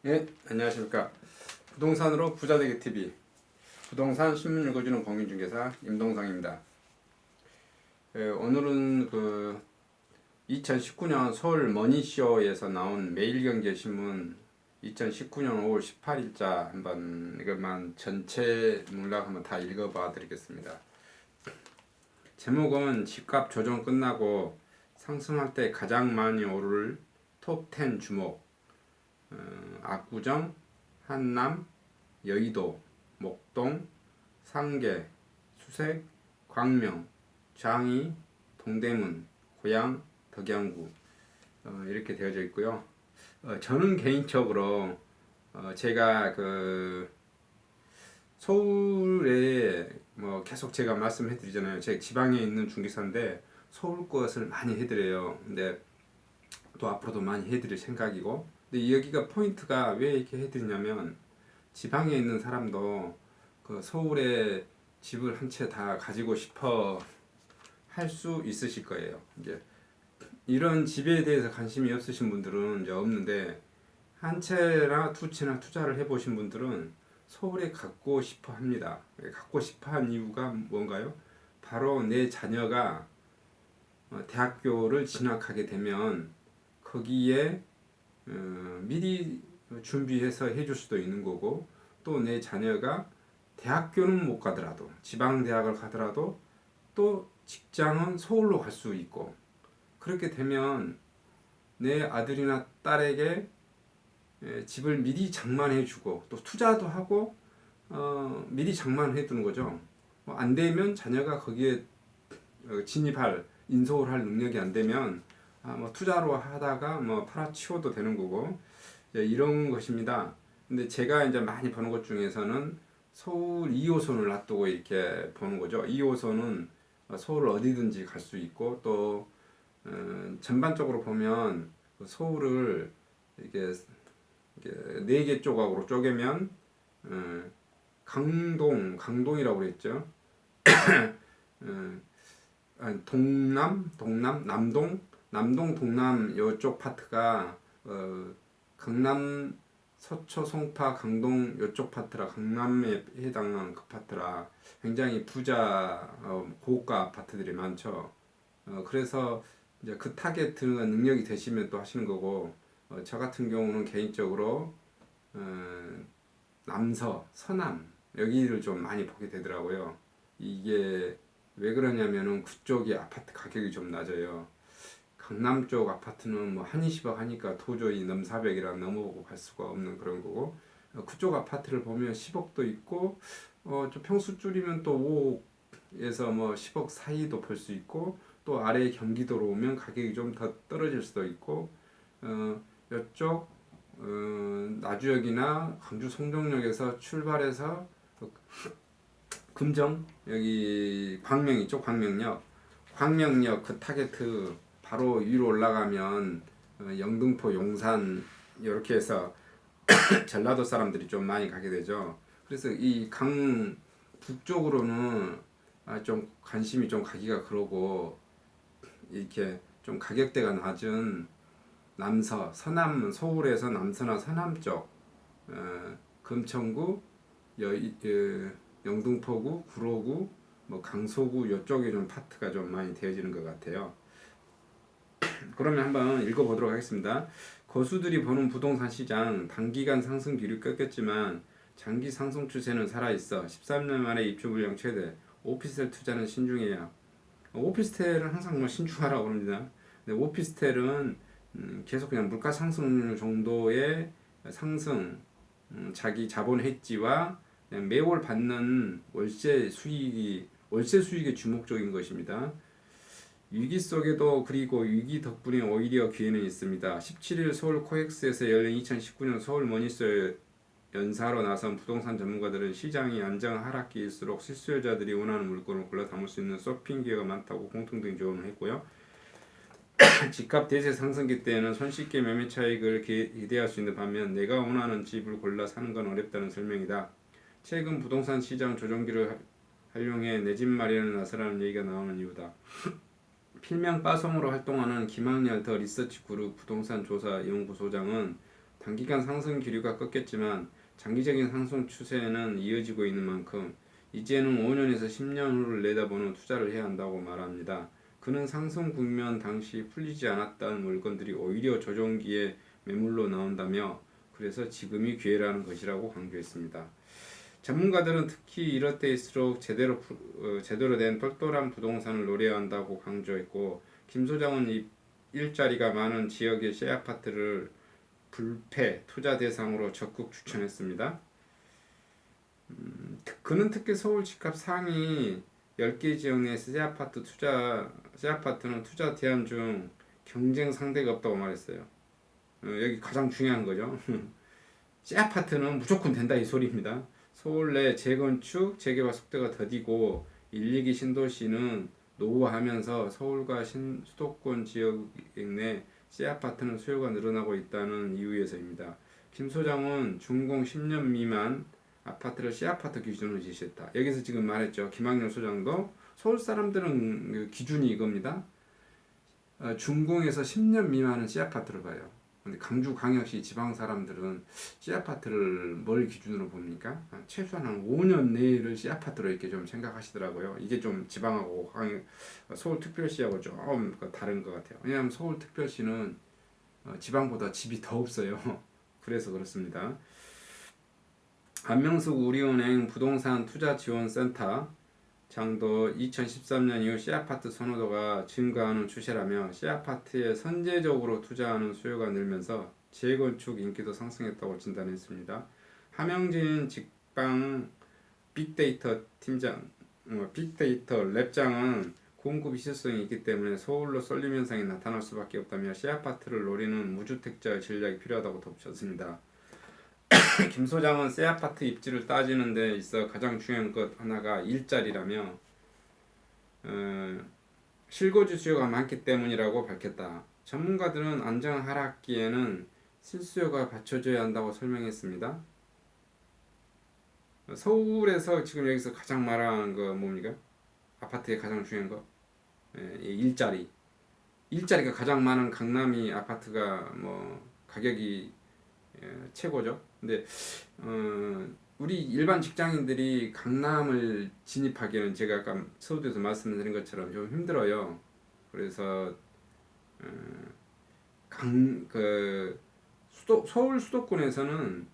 예, 안녕하십니까. 부동산으로 부자되기 TV 부동산 신문 읽어주는 공인중개사 임동상입니다. 오늘은 2019년 서울 머니쇼에서 나온 매일경제신문 2019년 5월 18일자 한번 이것만 전체 문락 한번 다 읽어봐 드리겠습니다. 제목은 집값 조정 끝나고 상승할 때 가장 많이 오를 톱10 주목, 압구정, 한남, 여의도, 목동, 상계, 수색, 광명, 장위, 동대문, 고양, 덕양구 이렇게 되어져 있고요. 저는 개인적으로 제가 서울에 계속 제가 말씀해드리잖아요. 제 지방에 있는 중개사인데 서울 것을 많이 해드려요. 근데 또 앞으로도 많이 해드릴 생각이고, 근데 여기가 포인트가 왜 이렇게 해드리냐면 지방에 있는 사람도 서울에 집을 한 채 다 가지고 싶어 할 수 있으실 거예요. 이제 이런 집에 대해서 관심이 없으신 분들은 이제 없는데, 한 채나 두 채나 투자를 해보신 분들은 서울에 갖고 싶어 합니다. 갖고 싶어 한 이유가 뭔가요? 바로 내 자녀가 대학교를 진학하게 되면 거기에 미리 준비해서 해줄 수도 있는 거고, 또 내 자녀가 대학교는 못 가더라도 지방 대학을 가더라도 또 직장은 서울로 갈 수 있고, 그렇게 되면 내 아들이나 딸에게 집을 미리 장만해주고 또 투자도 하고 미리 장만해 두는 거죠. 안 되면 자녀가 거기에 진입할 인서울 할 능력이 안 되면 투자로 하다가 팔아치워도 되는 거고, 이런 것입니다. 근데 제가 이제 많이 보는 것 중에서는 서울 2호선을 놔두고 이렇게 보는 거죠. 2호선은 서울 어디든지 갈 수 있고, 또 전반적으로 보면 서울을 이게 4개 조각으로 쪼개면 강동이라고 그랬죠. 남동, 동남 요쪽 파트가 강남, 서초, 송파, 강동 요쪽 파트라, 강남에 해당하는 그 파트라 굉장히 부자 고가 아파트들이 많죠. 그래서 이제 그 타겟은 능력이 되시면 또 하시는 거고, 저 같은 경우는 개인적으로 남서, 서남 여기를 좀 많이 보게 되더라고요. 이게 왜 그러냐면은 그쪽이 아파트 가격이 좀 낮아요. 강남 쪽 아파트는 한 20억 하니까 도저히 넘사벽이라 넘어보고 갈 수가 없는 그런 거고, 그쪽 아파트를 보면 10억도 있고, 좀 평수 줄이면 또 5억에서 10억 사이도 볼 수 있고, 또 아래 경기도로 오면 가격이 좀 더 떨어질 수도 있고, 이쪽 나주역이나 광주 송정역에서 출발해서 금정 여기 광명 이쪽 광명역 그 타겟트 바로 위로 올라가면 영등포 용산 이렇게 해서 전라도 사람들이 좀 많이 가게 되죠. 그래서 이 강 북쪽으로는 좀 관심이 좀 가기가 그러고, 이렇게 좀 가격대가 낮은 남서, 서남, 서울에서 남서나 서남 쪽, 금천구, 영등포구, 구로구, 강서구 이쪽에 좀 파트가 좀 많이 되어지는 것 같아요. 그러면 한번 읽어보도록 하겠습니다. 거수들이 보는 부동산 시장, 단기간 상승 기류 꺾였지만 장기 상승 추세는 살아있어 13년 만에 입주 물량 최대. 오피스텔 투자는 신중해야. 오피스텔은 항상 신중하라고 합니다. 근데 오피스텔은 계속 그냥 물가 상승 정도의 상승, 자기 자본 해지와 매월 받는 월세 수익이 주목적인 것입니다. 위기 속에도, 그리고 위기 덕분에 오히려 기회는 있습니다. 17일 서울 코엑스에서 열린 2019년 서울 머니쇼 연사로 나선 부동산 전문가들은 시장이 안정 하락기일수록 실수요자들이 원하는 물건을 골라 담을 수 있는 쇼핑 기회가 많다고 공통된 조언을 했고요. 집값 대세 상승기 때에는 손쉽게 매매 차익을 기대할 수 있는 반면 내가 원하는 집을 골라 사는 건 어렵다는 설명이다. 최근 부동산 시장 조정기를 활용해 내 집 마련을 나서라는 얘기가 나오는 이유다. 필명 빠송으로 활동하는 김학렬 더 리서치 그룹 부동산 조사 연구소장은 단기간 상승 기류가 꺾였지만 장기적인 상승 추세는 이어지고 있는 만큼 이제는 5년에서 10년 후를 내다보는 투자를 해야 한다고 말합니다. 그는 상승 국면 당시 풀리지 않았던 물건들이 오히려 조정기에 매물로 나온다며 그래서 지금이 기회라는 것이라고 강조했습니다. 전문가들은 특히 이럴 때일수록 제대로 된 똘똘한 부동산을 노려야 한다고 강조했고 김 소장은 이 일자리가 많은 지역의 셰어아파트를 불패 투자 대상으로 적극 추천했습니다. 그는 특히 서울 집값 상위 10개 지역 내 셰어아파트는 투자 대안 중 경쟁 상대가 없다고 말했어요. 여기 가장 중요한 거죠. 셰어아파트는 무조건 된다 이 소리입니다. 서울 내 재건축, 재개발 속도가 더디고 1, 2기 신도시는 노후화하면서 서울과 수도권 지역 내 셰어아파트는 수요가 늘어나고 있다는 이유에서입니다. 김 소장은 준공 10년 미만 아파트를 셰어아파트 기준으로 제시했다. 여기서 지금 말했죠. 김학렬 소장도 서울 사람들은 기준이 이겁니다. 준공에서 10년 미만은 셰어아파트를 봐요. 근데 강주 광역시 지방 사람들은 셰어아파트를 뭘 기준으로 봅니까? 최소한 한 5년 내를 셰어아파트로 이렇게 좀 생각하시더라고요. 이게 좀 지방하고 서울특별시하고 좀 다른 것 같아요. 왜냐하면 서울특별시는 지방보다 집이 더 없어요. 그래서 그렇습니다. 안명숙 우리은행 부동산 투자지원센터 장도 2013년 이후 셰어아파트 선호도가 증가하는 추세라며 셰어아파트에 선제적으로 투자하는 수요가 늘면서 재건축 인기도 상승했다고 진단했습니다. 함영진 직방 빅데이터 랩장은 공급 이슈성이 있기 때문에 서울로 쏠림 현상이 나타날 수밖에 없다며 셰어아파트를 노리는 무주택자의 전략이 필요하다고 덧붙였습니다. 김 소장은 셰어아파트 입지를 따지는 데 있어 가장 중요한 것 하나가 일자리라며 실거주 수요가 많기 때문이라고 밝혔다. 전문가들은 안정 하락기에는 실수요가 받쳐줘야 한다고 설명했습니다. 서울에서 지금 여기서 가장 말하는 거 뭡니까? 아파트의 가장 중요한 거 일자리가 가장 많은 강남이 아파트가 뭐 가격이 최고죠. 근데 우리 일반 직장인들이 강남을 진입하기에는 제가 아까 서두에서 말씀드린 것처럼 좀 힘들어요. 그래서 서울 수도권에서는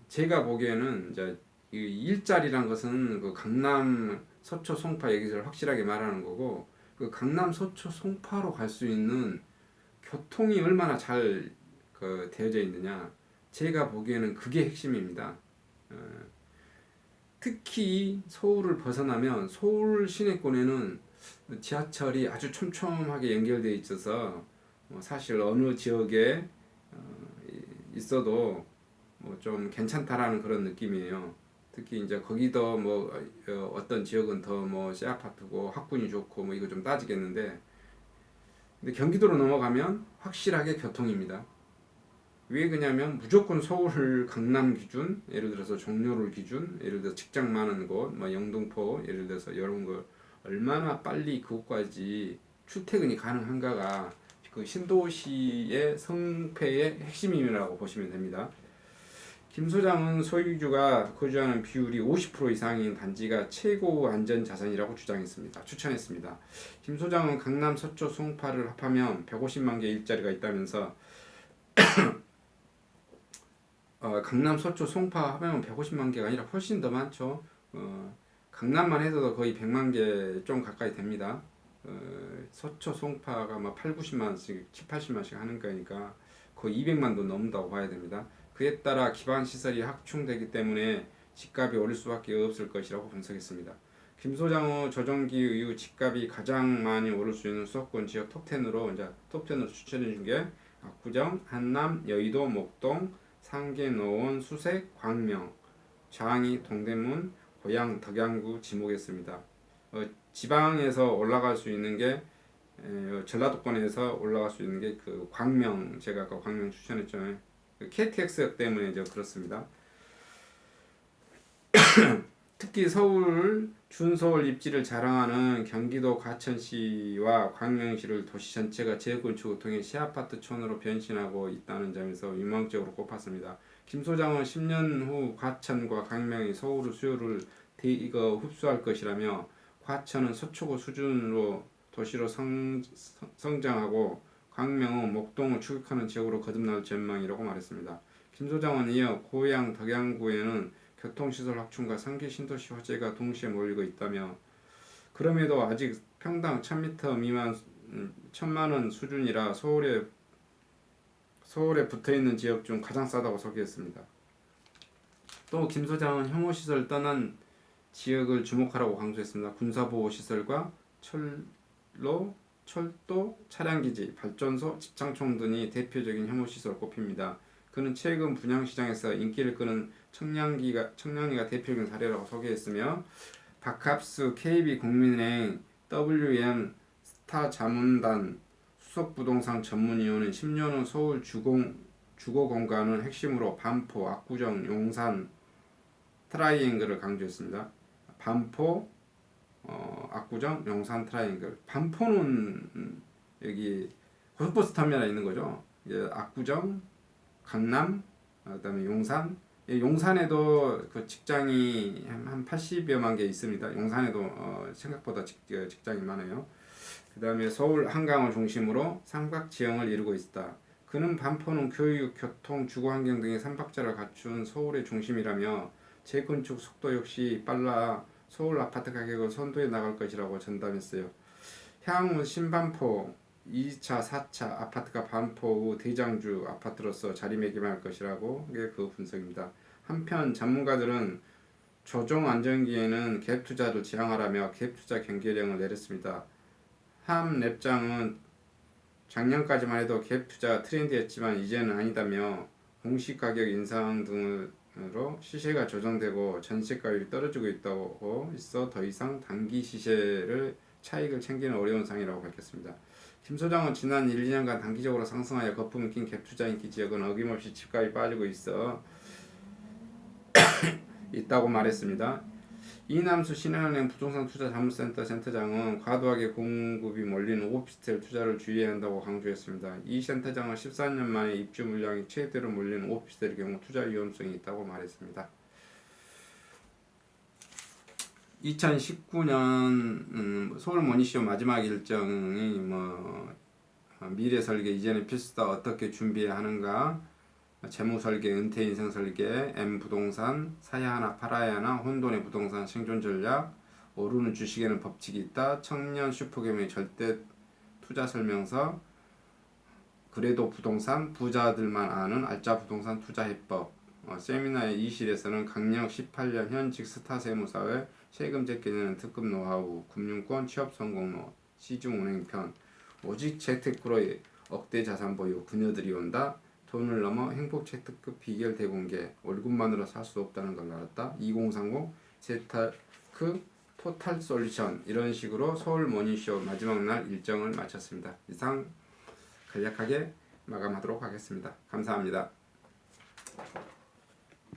제가 보기에는 이제 이 일자리란 것은 그 강남, 서초, 송파 여기를 확실하게 말하는 거고 그 강남, 서초, 송파로 갈 수 있는 교통이 얼마나 잘 되어져 있느냐. 제가 보기에는 그게 핵심입니다. 특히 서울을 벗어나면 서울 시내권에는 지하철이 아주 촘촘하게 연결되어 있어서 사실 어느 지역에 있어도 뭐 좀 괜찮다라는 그런 느낌이에요. 특히 이제 거기도 뭐 어떤 지역은 더 뭐 셰어아파트고 학군이 좋고 뭐 이거 좀 따지겠는데 근데 경기도로 넘어가면 확실하게 교통입니다. 왜 그러냐면 무조건 서울 강남 기준 예를 들어서 종로를 기준 예를 들어서 직장 많은 곳 뭐 영등포 예를 들어서 이런 거 얼마나 빨리 그곳까지 출퇴근이 가능한가가 그 신도시의 성패의 핵심이라고 보시면 됩니다. 김 소장은 소유주가 거주하는 비율이 50% 이상인 단지가 최고 안전 자산이라고 추천했습니다. 김 소장은 강남, 서초, 송파를 합하면 150만 개 일자리가 있다면서 강남, 서초, 송파 하면 150만 개가 아니라 훨씬 더 많죠. 강남만 해도 거의 100만 개 좀 가까이 됩니다. 서초, 송파가 막 8, 90만씩, 7, 80만씩 하는 거니까 거의 200만도 넘는다고 봐야 됩니다. 그에 따라 기반 시설이 확충되기 때문에 집값이 오를 수밖에 없을 것이라고 분석했습니다. 김 소장의 조정기 이후 집값이 가장 많이 오를 수 있는 수도권 지역 톱10으로 추천해 준 게 압구정, 한남, 여의도, 목동, 상계, 노원, 수색, 광명, 장이, 동대문, 고양, 덕양구 지목했습니다. 지방에서 올라갈 수 있는 게 전라도권에서 올라갈 수 있는 게 그 광명 제가 아까 광명 추천했잖아요. KTX 때문에 이제 그렇습니다. 특히 서울 준서울 입지를 자랑하는 경기도 과천시와 광명시를 도시 전체가 재건축을 통해 시아파트촌으로 변신하고 있다는 점에서 유망적으로 꼽았습니다. 김 소장은 10년 후 과천과 광명이 서울의 수요를 흡수할 것이라며 과천은 서초구 수준으로 도시로 성장하고 광명은 목동을 추격하는 지역으로 거듭날 전망이라고 말했습니다. 김 소장은 이어 고양 덕양구에는 교통시설 확충과 상계 신도시 화재가 동시에 몰리고 있다며 그럼에도 아직 평당 1000m 미만 1000만원 수준이라 서울에 붙어있는 지역 중 가장 싸다고 소개했습니다. 또 김 소장은 혐오시설 떠난 지역을 주목하라고 강조했습니다. 군사보호시설과 철로, 철도, 차량기지, 발전소, 집창촌 등이 대표적인 혐오시설 꼽힙니다. 그는 최근 분양시장에서 인기를 끄는 청량리가 대표적인 사례라고 소개했으며 박합수 KB국민은행 WM 스타자문단 수석부동산 전문위원은 10년 후 서울 주거공간은 핵심으로 반포, 압구정, 용산 트라이앵글을 강조했습니다. 반포, 압구정, 용산 트라이앵글. 반포는 여기 고속버스 터미널에 있는 거죠. 압구정, 강남, 그다음에 용산. 용산에도 그 직장이 한 80여만 개 있습니다. 용산에도 생각보다 직장이 많아요. 그다음에 서울 한강을 중심으로 삼각 지형을 이루고 있다. 그는 반포는 교육, 교통, 주거환경 등의 삼박자를 갖춘 서울의 중심이라며 재건축 속도 역시 빨라 서울 아파트 가격을 선도해 나갈 것이라고 전담했어요. 향후 신반포 2차, 4차 아파트가 반포 후 대장주 아파트로서 자리매김할 것이라고 그 분석입니다. 한편 전문가들은 조정 안정기에는 갭 투자도 지향하라며 갭 투자 경계령을 내렸습니다. 함 랩장은 작년까지만 해도 갭 투자가 트렌드였지만 이제는 아니다며 공시 가격 인상 등으로 시세가 조정되고 전세가율이 떨어지고 있어 더 이상 단기 시세를 차익을 챙기는 어려운 상황이라고 밝혔습니다. 김 소장은 지난 1, 2년간 단기적으로 상승하여 거품을 낀 갭 투자 인기 지역은 어김없이 집값이 빠지고 있다고 말했습니다. 이남수 신한은행 부동산 투자 자문센터 센터장은 과도하게 공급이 몰리는 오피스텔 투자를 주의해야 한다고 강조했습니다. 이 센터장은 14년 만에 입주 물량이 최대로 몰리는 오피스텔의 경우 투자 위험성이 있다고 말했습니다. 2019년 서울 모니쇼 마지막 일정이 미래 설계 이제는 필수다 어떻게 준비해야 하는가 재무 설계 은퇴 인생 설계 M 부동산 사야 하나 팔아야 하나 혼돈의 부동산 생존 전략 오르는 주식에는 법칙이 있다 청년 슈퍼개미의 절대 투자 설명서 그래도 부동산 부자들만 아는 알짜 부동산 투자 해법 세미나의 이 실에서는 강력 18년 현직 스타 세무사의 세금제 개념 특급 노하우, 금융권 취업 성공로, 시중 운행편, 오직 재테크로 억대 자산 보유, 그녀들이 온다, 돈을 넘어 행복 재테크 비결 대공개, 월급만으로 살 수 없다는 걸 알았다, 2030 재테크 토탈 솔루션 이런 식으로 서울 모닝쇼 마지막 날 일정을 마쳤습니다. 이상 간략하게 마감하도록 하겠습니다. 감사합니다.